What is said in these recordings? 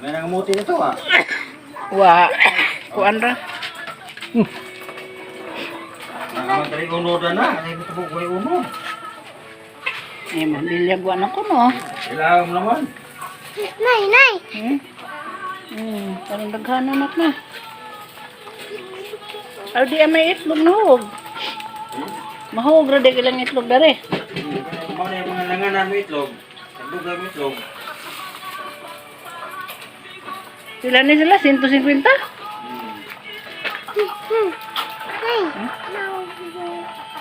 May nangamuti nito ah. Wa. Kuan ra. Nangamatay unod na. Ano yung tubog ko yung unod? Eh, mandilyagwa na ko, no? Kailangan mo naman. Nay. Parang daghan anak na. Aw, di may itlog na hog. Mahog ra di ilang itlog dare. Kung ano yung mga langanan mo itlog. Tagdog mo itlog. Sila ni sila, 150? Nay.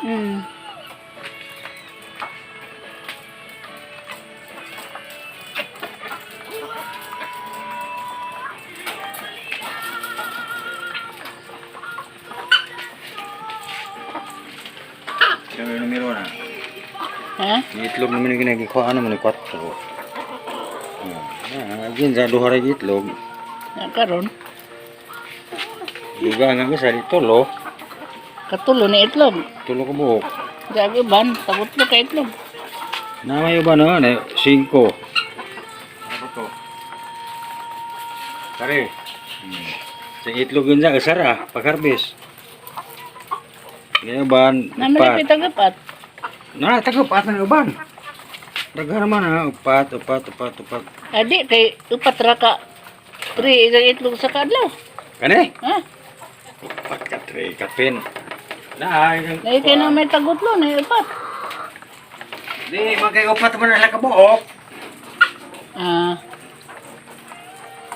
Hmm. Kami numero na. Ha? Itlog naman yung ginagikuha naman yung 4. Agin sa duha rin itlog. Karon, Duga nga sa tulo. katulo ni itlog. Tulo ko buhok. Gabi ban, tabutlo ka itlog. Namay ba na? 5. Ano to? Kare. Sa itlog yun sa kasara. Pag-harvest. Ganyan ba? Naman na tagapat. Tagapat ng uban. Daghana man ha. Upat. Adi, kay upat ra ka. 3 isang itlog sa kadlaw. Kani? Ha? Upat ka 3 kapin. Ay. Dahil kayo na may tagutlo na upat. Di, magkay upat mo na lang kabuok. Ah.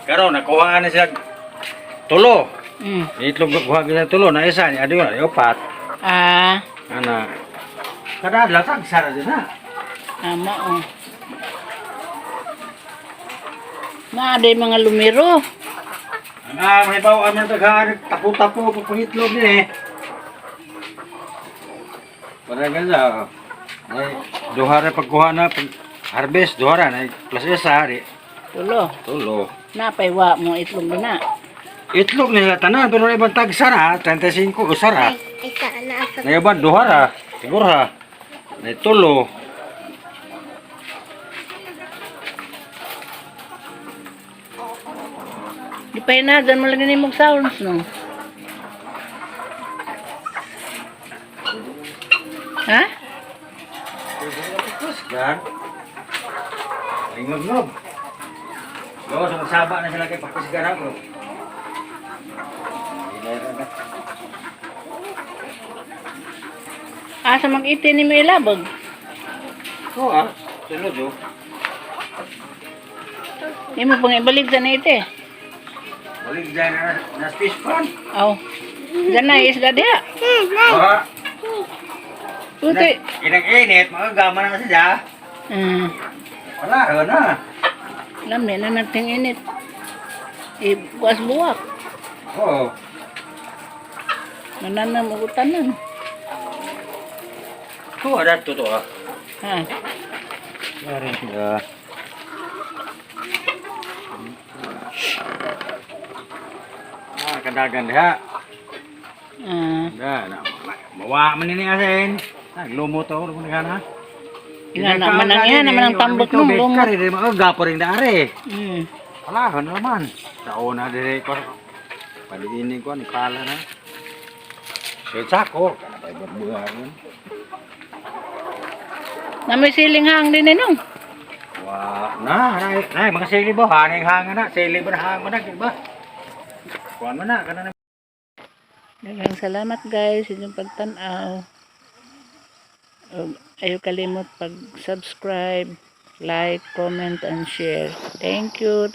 Karon nakuha na siya tulo. Itlog kuha kita tulo na isa ni adi wala upat. Ah. Ana. Kada adlaw tag sara din ha. Tama oh. Ada mga lumiro. May bawa man daghan tapo-tapo pag itlog ni. Para ganza. Ay duha ra pagkuha na pag harvest duha ra na plus isa di. Tulo. Napay wa mo itlog na. Itlog nila tanan pero ibang tag sara 35 usara. Isa na asa. Na ibang duha ra siguro ha. Na tulo. Di pa hinadan mo lagi ni mong sounds no. Ha? Yan. Ay ngog-ngog. Gawa sa magsaba na sila kay pagkasigan ako. Asa mag-iti ni may labog? Oo ah. Sunod oh. Di mo pang ibalik sa na ite. Balik dyan na fish pond. Aw. Diyan na isda diha. Nay. Oo. Tutoy. Inag-init, magagama na kasi siya. Wala, na. Alam na nating init. Bukas buwak. Oo. Mananam o tanan. Oo, ada totoo ah. Ha. Yari siya. Kadagan diha. Na. Mawa man ini asin. Naglumo to kung nagana. Ina naman ang yan naman ang tambok nung lumo. Kari di magapo rin dari. Wala naman. Taon na dire ko. Paliinin ko ni pala na. Sako, kana pa berbuahan. Namoy siling hang din nung. Wah, nay mga sili bo haning hang na, sili ba hang mo na ba? Kuan man na kana. Daghang salamat guys sa inyong pagtan-aw. Ayaw kalimot pag-subscribe, like, comment, and share. Thank you.